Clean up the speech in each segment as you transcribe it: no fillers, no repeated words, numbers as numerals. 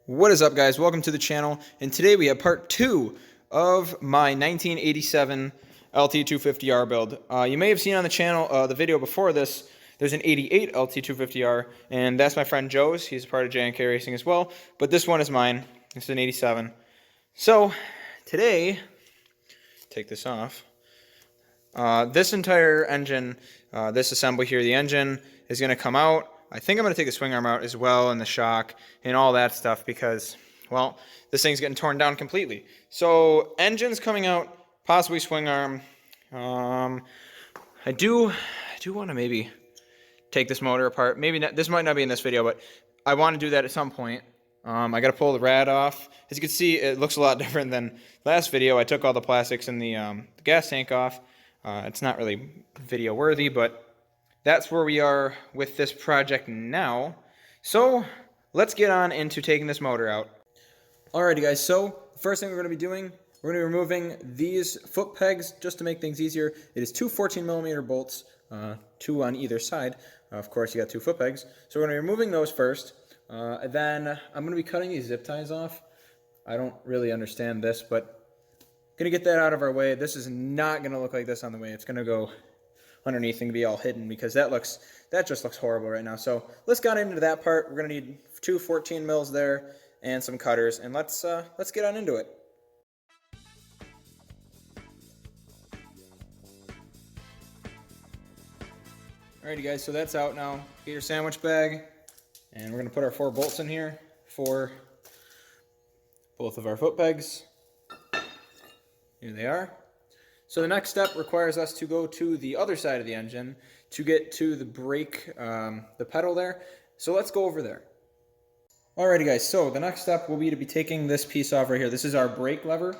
What is up, guys? Welcome to the channel, and today we have part 2 of my 1987 Lt250r build. You may have seen on the channel the video before this. There's an 88 Lt250r, and that's my friend Joe's. He's a part of J&K Racing as well, but this one is mine. It's an 87. So today, take this off. This entire engine, this assembly here, the engine is going to come out. I think I'm going to take the swing arm out as well, and the shock and all that stuff, because, well, this thing's getting torn down completely. So engine's coming out, possibly swing arm. I do want to maybe take this motor apart. Maybe not, this might not be in this video, but I want to do that at some point. I got to pull the rad off. As you can see, it looks a lot different than last video. I took all the plastics in the gas tank off. It's not really video worthy, but that's where we are with this project now. So let's get on into taking this motor out. Alrighty, guys, so the first thing we're going to be doing, we're going to be removing these foot pegs just to make things easier. It is two 14mm bolts, two on either side. Of course, you got two foot pegs. So we're going to be removing those first. Then I'm going to be cutting these zip ties off. I don't really understand this, but I'm going to get that out of our way. This is not going to look like this on the way. It's going to go underneath and be all hidden, because that just looks horrible right now. So let's get into that part. We're going to need two 14 mils there and some cutters, and let's get on into it. Alrighty, guys, so that's out now. Get your sandwich bag, and we're going to put our 4 bolts in here for both of our foot pegs. Here they are. So the next step requires us to go to the other side of the engine to get to the brake, the pedal there. So let's go over there. Alrighty, guys, so the next step will be to be taking this piece off right here. This is our brake lever,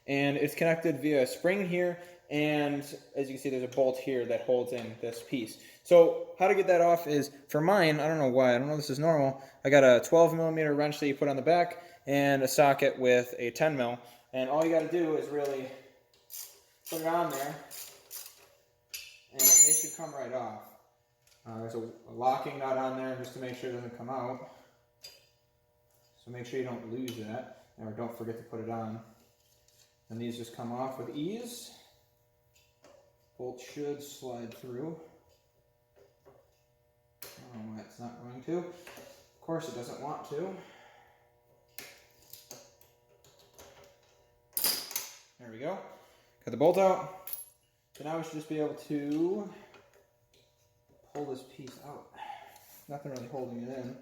and it's connected via a spring here, and as you can see, there's a bolt here that holds in this piece. So how to get that off is, for mine, I don't know why, I don't know if this is normal, I got a 12mm wrench that you put on the back and a socket with a 10mm, and all you got to do is really put it on there, and it should come right off. There's a locking nut on there just to make sure it doesn't come out. So make sure you don't lose that, or don't forget to put it on. And these just come off with ease. Bolt should slide through. I don't know why it's not going to. Of course it doesn't want to. There we go. Got the bolt out. So now we should just be able to pull this piece out. Nothing really holding it in.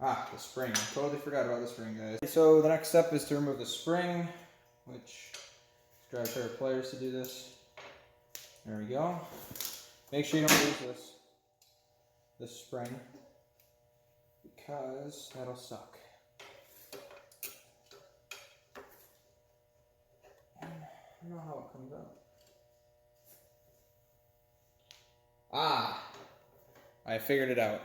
Ah, the spring. I totally forgot about the spring, guys. So the next step is to remove the spring, which grab a pair of pliers to do this. There we go. Make sure you don't lose this spring, because that'll suck. I don't know how it comes out. Ah, I figured it out.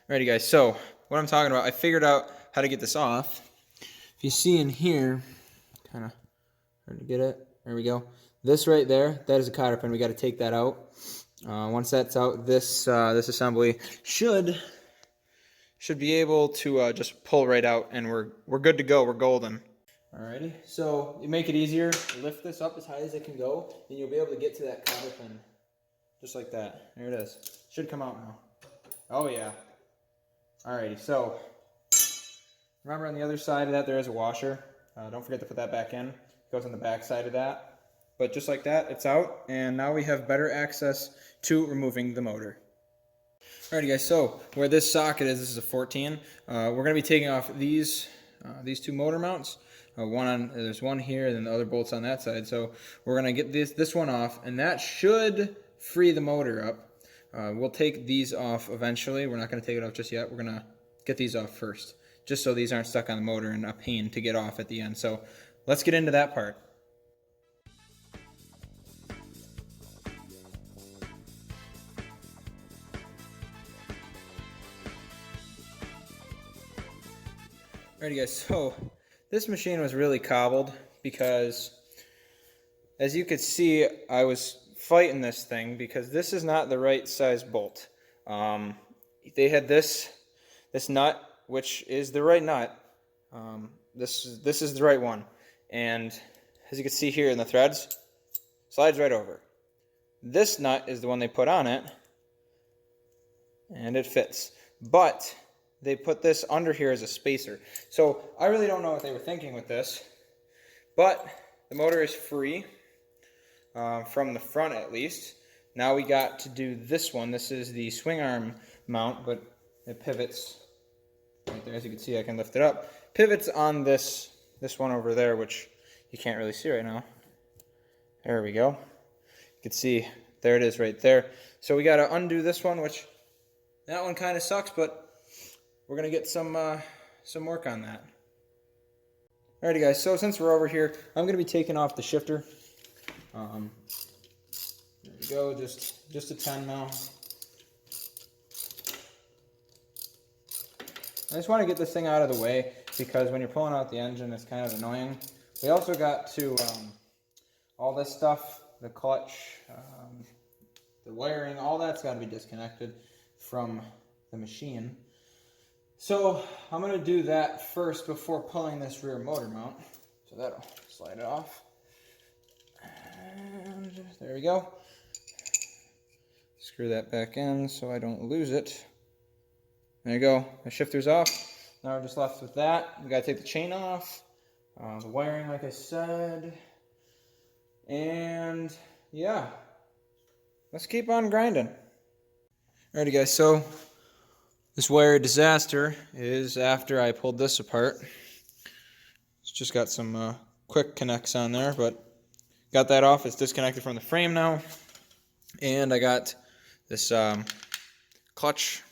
Alrighty, guys, so what I'm talking about, I figured out how to get this off. If you see in here, kind of hard to get it. There we go. This right there, that is a cotter pin. We got to take that out. Once that's out, this assembly should be able to just pull right out, and we're good to go. We're golden. Alrighty. So you make it easier. Lift this up as high as it can go, and you'll be able to get to that cotter pin, just like that. There it is. Should come out now. Oh yeah. Alrighty. So remember, on the other side of that, there is a washer. Don't forget to put that back in. It goes on the back side of that. But just like that, it's out, and now we have better access to removing the motor. Alrighty, guys, so where this socket is, this is a 14. We're going to be taking off these two motor mounts. There's one here, and then the other bolt's on that side. So we're going to get this one off, and that should free the motor up. We'll take these off eventually. We're not going to take it off just yet. We're going to get these off first, just so these aren't stuck on the motor and a pain to get off at the end. So let's get into that part. Alrighty, guys, so this machine was really cobbled because as you could see, I was fighting this thing because this is not the right size bolt. They had this nut, which is the right nut. This is the right one, and as you can see here in the threads, slides right over. This nut is the one they put on it, and it fits. But they put this under here as a spacer. So I really don't know what they were thinking with this, but the motor is free. From the front at least. Now we got to do this one. This is the swing arm mount, but it pivots right there. As you can see, I can lift it up. Pivots on this one over there, which you can't really see right now. There we go. You can see, there it is right there. So we got to undo this one, which that one kind of sucks, but we're going to get some work on that. Alrighty guys, so since we're over here, I'm going to be taking off the shifter. There we go, just a 10 now. I just want to get this thing out of the way because when you're pulling out the engine, it's kind of annoying. We also got to all this stuff, the clutch, the wiring, all that's got to be disconnected from the machine. So I'm going to do that first before pulling this rear motor mount. So that'll slide it off. And there we go. Screw that back in so I don't lose it. There you go. My shifter's off. Now we're just left with that. We got to take the chain off. The wiring, like I said. And yeah, let's keep on grinding. Alrighty guys, so this wire disaster is after I pulled this apart. It's just got some quick connects on there, but got that off. It's disconnected from the frame now. And I got this clutch.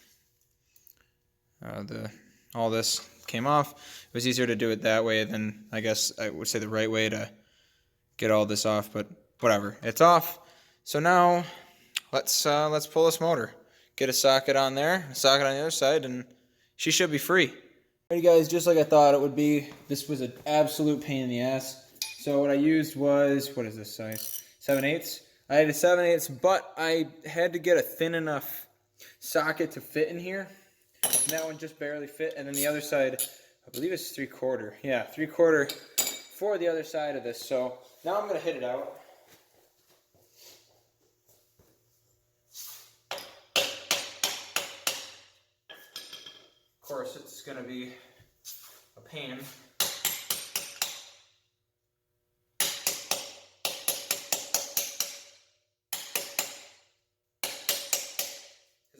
All this came off. It was easier to do it that way than, I guess I would say, the right way to get all this off, but whatever. It's off. So now let's pull this motor. Get a socket on there, a socket on the other side, and she should be free. Alrighty guys, just like I thought it would be, this was an absolute pain in the ass. So what I used was, what is this size? 7/8. I had a 7/8, but I had to get a thin enough socket to fit in here. And that one just barely fit. And then the other side, I believe it's 3/4. Yeah, 3/4 for the other side of this. So now I'm going to hit it out. Of course, it's going to be a pain.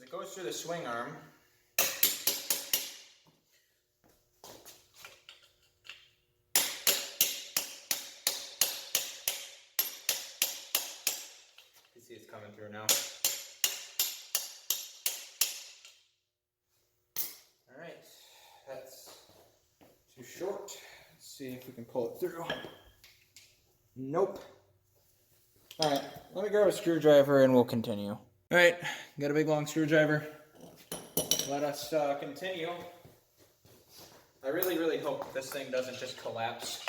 It goes through the swing arm. You can see it's coming through now. Alright, that's too short. Let's see if we can pull it through. Nope. Alright, let me grab a screwdriver and we'll continue. Alright, got a big long screwdriver. Let us continue. I really hope this thing doesn't just collapse.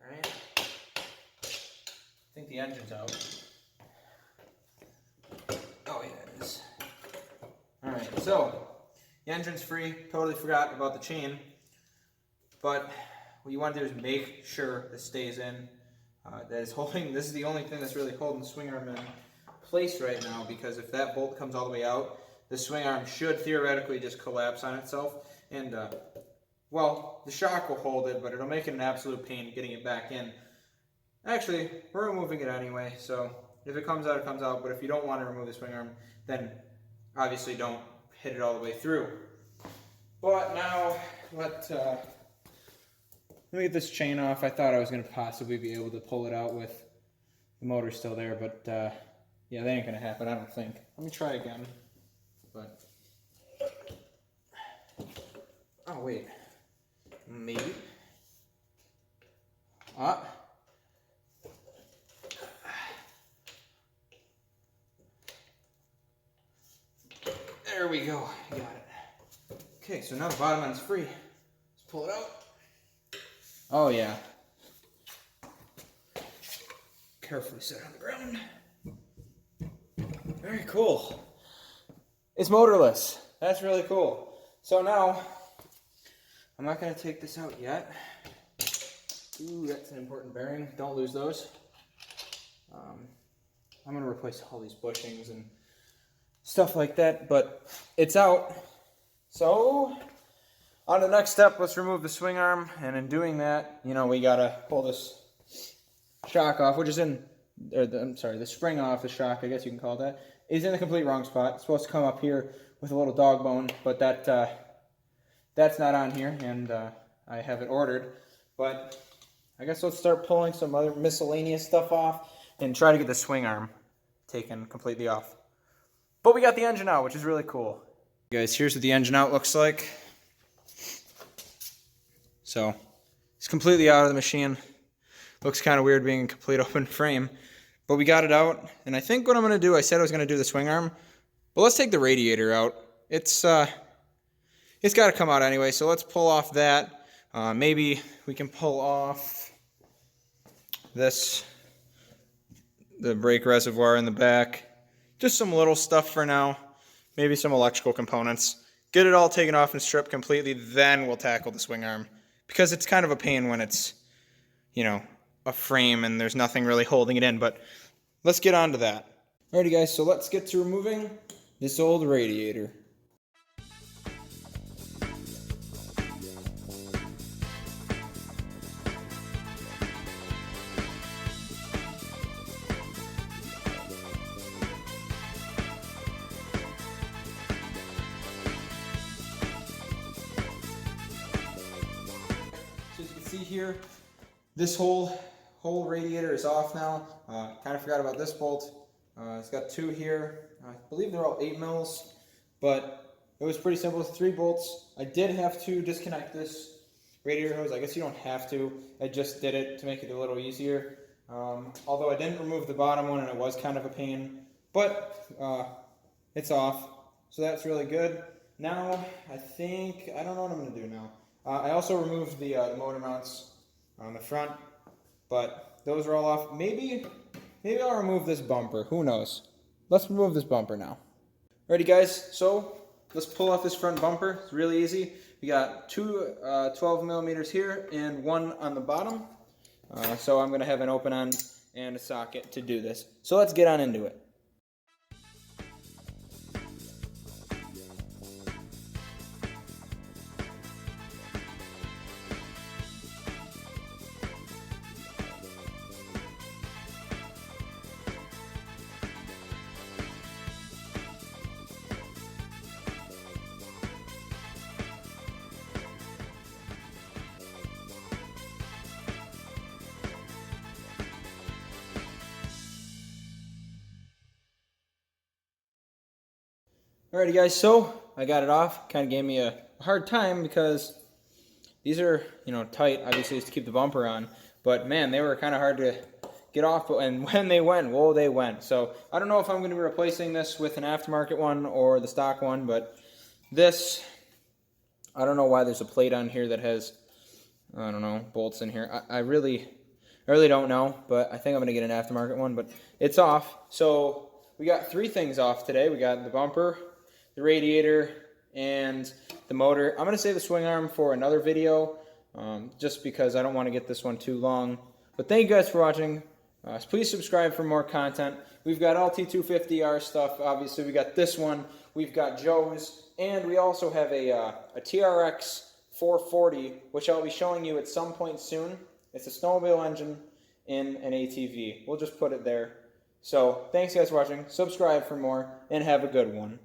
Alright. I think the engine's out. Oh yeah, it is. Alright, so the engine's free. Totally forgot about the chain. But what you want to do is make sure this stays in. That is holding. This is the only thing that's really holding the swing arm in place right now, because if that bolt comes all the way out, the swing arm should theoretically just collapse on itself. And, well, the shock will hold it, but it'll make it an absolute pain getting it back in. Actually, we're removing it anyway, so if it comes out, it comes out. But if you don't want to remove the swing arm, then obviously don't hit it all the way through. But now, let me get this chain off. I thought I was going to possibly be able to pull it out with the motor still there, but yeah, that ain't going to happen, I don't think. Let me try again. But oh, wait. Maybe. Ah. There we go. Got it. Okay, so now the bottom end's free. Let's pull it out. Oh yeah. Carefully set on the ground. Very cool. It's motorless. That's really cool. So now, I'm not going to take this out yet. Ooh, that's an important bearing. Don't lose those. I'm going to replace all these bushings and stuff like that, but it's out. So, on to the next step, let's remove the swing arm, and in doing that, you know, we got to pull this shock off, which is in, the spring off the shock, I guess you can call it that, is in the complete wrong spot. It's supposed to come up here with a little dog bone, but that's not on here, and I have it ordered. But I guess let's start pulling some other miscellaneous stuff off and try to get the swing arm taken completely off. But we got the engine out, which is really cool. Guys, here's what the engine out looks like. So, it's completely out of the machine. Looks kind of weird being a complete open frame. But we got it out, and I think what I'm going to do, I said I was going to do the swing arm, but let's take the radiator out. It's got to come out anyway, so let's pull off that. Maybe we can pull off this, the brake reservoir in the back. Just some little stuff for now. Maybe some electrical components. Get it all taken off and stripped completely, then we'll tackle the swing arm. Because it's kind of a pain when it's, you know, a frame and there's nothing really holding it in, but let's get on to that. Alrighty guys, so let's get to removing this old radiator. So as you can see here, this whole radiator is off now. Kind of forgot about this bolt. It's got two here. I believe they're all 8 mils, but it was pretty simple. 3 bolts. I did have to disconnect this radiator hose. I guess you don't have to. I just did it to make it a little easier. Although I didn't remove the bottom one, and it was kind of a pain, but it's off, so that's really good. Now, I don't know what I'm going to do now. I also removed the motor mounts on the front, but those are all off. Maybe I'll remove this bumper. Who knows? Let's remove this bumper now. Alrighty guys, so let's pull off this front bumper. It's really easy. We got two 12 millimeters here and one on the bottom. So I'm going to have an open end and a socket to do this. So let's get on into it. Alrighty guys, so I got it off. Kind of gave me a hard time because these are, you know, tight, obviously, just to keep the bumper on. But man, they were kind of hard to get off, and when they went, whoa, they went. So I don't know if I'm going to be replacing this with an aftermarket one or the stock one, but this, I don't know why there's a plate on here that has, I don't know, bolts in here. I really don't know, but I think I'm going to get an aftermarket one, but it's off. So we got 3 things off today. We got the bumper, the radiator, and the motor. I'm going to save the swing arm for another video, just because I don't want to get this one too long. But thank you guys for watching. Please subscribe for more content. We've got Lt250r stuff. Obviously, we got this one. We've got Joe's, and we also have a TRX 440, which I'll be showing you at some point soon. It's a snowmobile engine in an ATV. We'll just put it there. So, thanks guys for watching. Subscribe for more, and have a good one.